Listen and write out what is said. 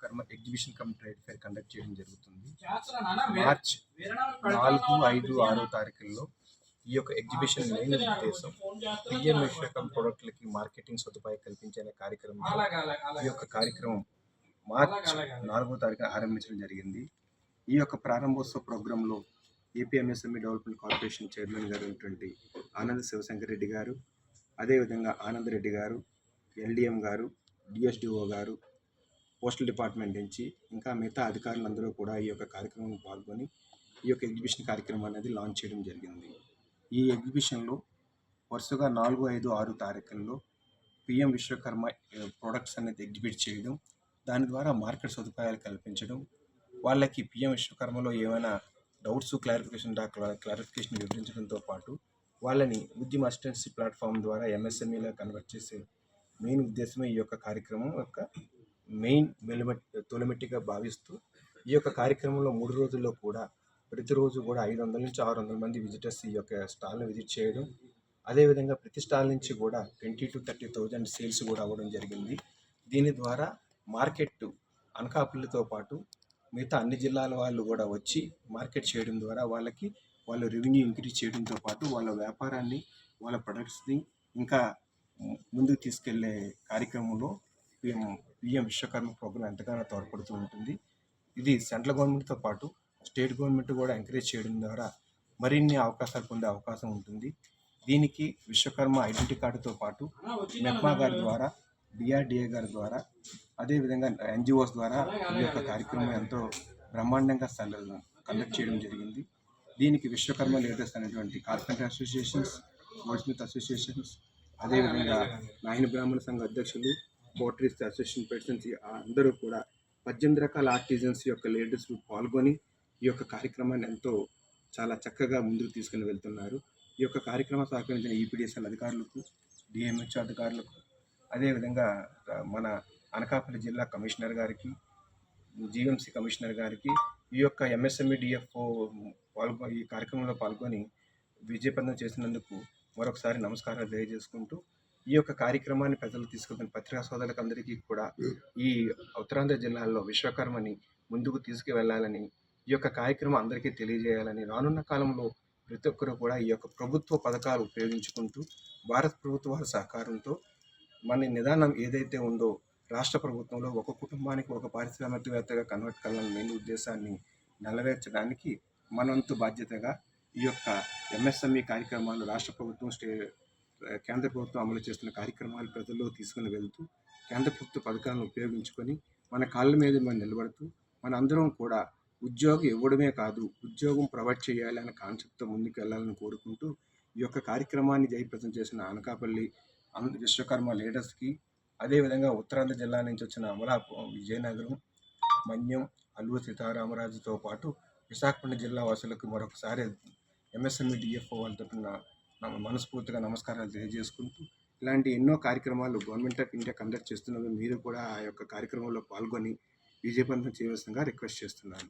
Vishwakarma exhibition come trade fair conduct చేయడం జరుగుతుంది. March 4, 5, 6 తారీఖుల్లో ఈ యొక్క ఎగ్జిబిషన్ మెయిన్ ఉద్దేశం పిఎం విశ్వకర్మ ప్రొడక్ట్లకి మార్కెటింగ్ సదుపాయం కల్పించే కార్యక్రమం. ఈ యొక్క కార్యక్రమం మార్చ్ 4వ తారీఖున ఆరంభించడం జరిగింది. ఈ యొక్క ప్రారంభోత్సవ ప్రోగ్రాంలో AP MSME development corporation chairman గారు అయినటువంటి ఆనంద్ శివశంకర్ రెడ్డి గారు, అదేవిధంగా ఆనంద్ రెడ్డి గారు, ఎల్డిఎం గారు, డిఎస్డిఓ గారు, పోస్టల్ డిపార్ట్మెంట్ నుంచి ఇంకా మిగతా అధికారులందరూ కూడా ఈ యొక్క కార్యక్రమంలో పాల్గొని ఈ యొక్క ఎగ్జిబిషన్ కార్యక్రమం అనేది లాంచ్ చేయడం జరిగింది. ఈ ఎగ్జిబిషన్లో వరుసగా 4, 5, 6 తారీఖుల్లో పిఎం విశ్వకర్మ ప్రొడక్ట్స్ అనేది ఎగ్జిబిట్ చేయడం, దాని ద్వారా మార్కెట్ సదుపాయాలు కల్పించడం, వాళ్ళకి పిఎం విశ్వకర్మలో ఏమైనా డౌట్స్ క్లారిఫికేషన్ వివరించడంతో పాటు వాళ్ళని ఉద్యమ అసిస్టెన్సీ ప్లాట్ఫామ్ ద్వారా ఎంఎస్ఎంఈలో కన్వర్ట్ చేసే మెయిన్ ఉద్దేశమే ఈ యొక్క కార్యక్రమం యొక్క మెయిన్ తొలిమెట్టిగా భావిస్తూ ఈ యొక్క కార్యక్రమంలో 3 రోజుల్లో కూడా ప్రతిరోజు కూడా 500 నుంచి 600 మంది విజిటర్స్ ఈ యొక్క స్టాల్ని విజిట్ చేయడం, అదేవిధంగా ప్రతి స్టాల్ నుంచి కూడా 20,000 to 30,000 సేల్స్ కూడా అవ్వడం జరిగింది. దీని ద్వారా మార్కెట్ అనకాపల్లితో పాటు మిగతా అన్ని జిల్లాల వాళ్ళు కూడా వచ్చి మార్కెట్ చేయడం ద్వారా వాళ్ళ రెవెన్యూ ఇంక్రీజ్ చేయడంతో పాటు వాళ్ళ వ్యాపారాన్ని, వాళ్ళ ప్రొడక్ట్స్ని ఇంకా ముందుకు తీసుకెళ్లే కార్యక్రమంలో పిఎం విశ్వకర్మ ప్రోగ్రాం ఎంతగానో తోడ్పడుతూ ఉంటుంది. ఇది సెంట్రల్ గవర్నమెంట్తో పాటు స్టేట్ గవర్నమెంట్ కూడా ఎంకరేజ్ చేయడం ద్వారా మరిన్ని అవకాశాలు పొందే అవకాశం ఉంటుంది. దీనికి విశ్వకర్మ ఐడెంటిటీ కార్డుతో పాటు మెప్మా గారి ద్వారా, డిఆర్డిఏ గారి ద్వారా, అదేవిధంగా ఎన్జిఓస్ ద్వారా ఈ యొక్క కార్యక్రమం ఎంతో బ్రహ్మాండంగా కండక్ట్ చేయడం జరిగింది. దీనికి విశ్వకర్మ లీడర్స్ అనేటువంటి కార్పెంటర్ అసోసియేషన్స్, గోల్డ్స్మిత్ అసోసియేషన్స్, అదేవిధంగా నాయన బ్రాహ్మణ సంఘ అధ్యక్షులు, పోట్రీస్ అసోసియేషన్ ప్రెసిడెంట్స్ అందరూ కూడా 18 రకాల ఆర్టిజన్స్ యొక్క లీడర్స్ పాల్గొని ఈ యొక్క కార్యక్రమాన్ని చాలా చక్కగా ముందుకు తీసుకుని వెళ్తున్నారు. ఈ యొక్క కార్యక్రమం సహకరించిన ఈపీడీఎస్ఎల్ అధికారులకు, డిఎంహెచ్ అధికారులకు, అదేవిధంగా మన అనకాపల్లి జిల్లా కమిషనర్ గారికి, జీఎంసీ కమిషనర్ గారికి, ఈ యొక్క ఎంఎస్ఎంఈ డిఎఫ్ఓ ఈ కార్యక్రమంలో పాల్గొని విజయవంతం చేసినందుకు మరొకసారి నమస్కారాలు తెలియజేసుకుంటూ, ఈ యొక్క కార్యక్రమాన్ని ప్రజలు తీసుకెళ్తున్న పత్రికా సోదరులకు అందరికీ కూడా ఈ ఉత్తరాంధ్ర జిల్లాల్లో విశ్వకర్మని ముందుకు తీసుకువెళ్లాలని, ఈ యొక్క కార్యక్రమం అందరికీ తెలియజేయాలని, రానున్న కాలంలో ప్రతి ఒక్కరూ కూడా ఈ యొక్క ప్రభుత్వ పథకాలు ఉపయోగించుకుంటూ భారత ప్రభుత్వాల సహకారంతో మన నిదానం ఏదైతే ఉందో రాష్ట్ర ప్రభుత్వంలో ఒక కుటుంబానికి ఒక పారిశ్రామికవేత్తగా కన్వర్ట్ కావాలనే మెయిన్ ఉద్దేశాన్ని నెరవేర్చడానికి మనంతు బాధ్యతగా ఈ యొక్క ఎంఎస్ఎంఈ కార్యక్రమాలు రాష్ట్ర ప్రభుత్వం, కేంద్ర ప్రభుత్వం అమలు చేస్తున్న కార్యక్రమాలు ప్రజల్లో తీసుకుని వెళ్తూ కేంద్ర ప్రభుత్వ పథకాలను ఉపయోగించుకొని మన కాళ్ళ మీద మనం నిలబడుతూ మనందరం కూడా ఉద్యోగం ఇవ్వడమే కాదు, ఉద్యోగం ప్రొవైడ్ చేయాలి అనే కాన్సెప్ట్తో ముందుకు వెళ్ళాలని కోరుకుంటూ ఈ యొక్క కార్యక్రమాన్ని జయప్రదం చేసిన అనకాపల్లి విశ్వకర్మ లీడర్స్కి, అదేవిధంగా ఉత్తరాంధ్ర జిల్లా నుంచి వచ్చిన అమలాపురం, విజయనగరం, మన్యం, అల్లూరి సీతారామరాజుతో పాటు విశాఖపట్నం జిల్లా వాసులకు మరొకసారి ఎంఎస్ఎంఈ డిఎఫ్ఓ వాళ్ళ తరఫున మనస్ఫూర్తిగా నమస్కారాలు తెలియజేసుకుంటూ, ఇలాంటి ఎన్నో కార్యక్రమాలు గవర్నమెంట్ ఆఫ్ ఇండియా కండక్ట్ చేస్తున్నవి మీరు కూడా ఆ యొక్క కార్యక్రమంలో పాల్గొని విజయవంతం చేయవలసిందిగా రిక్వెస్ట్ చేస్తున్నాను.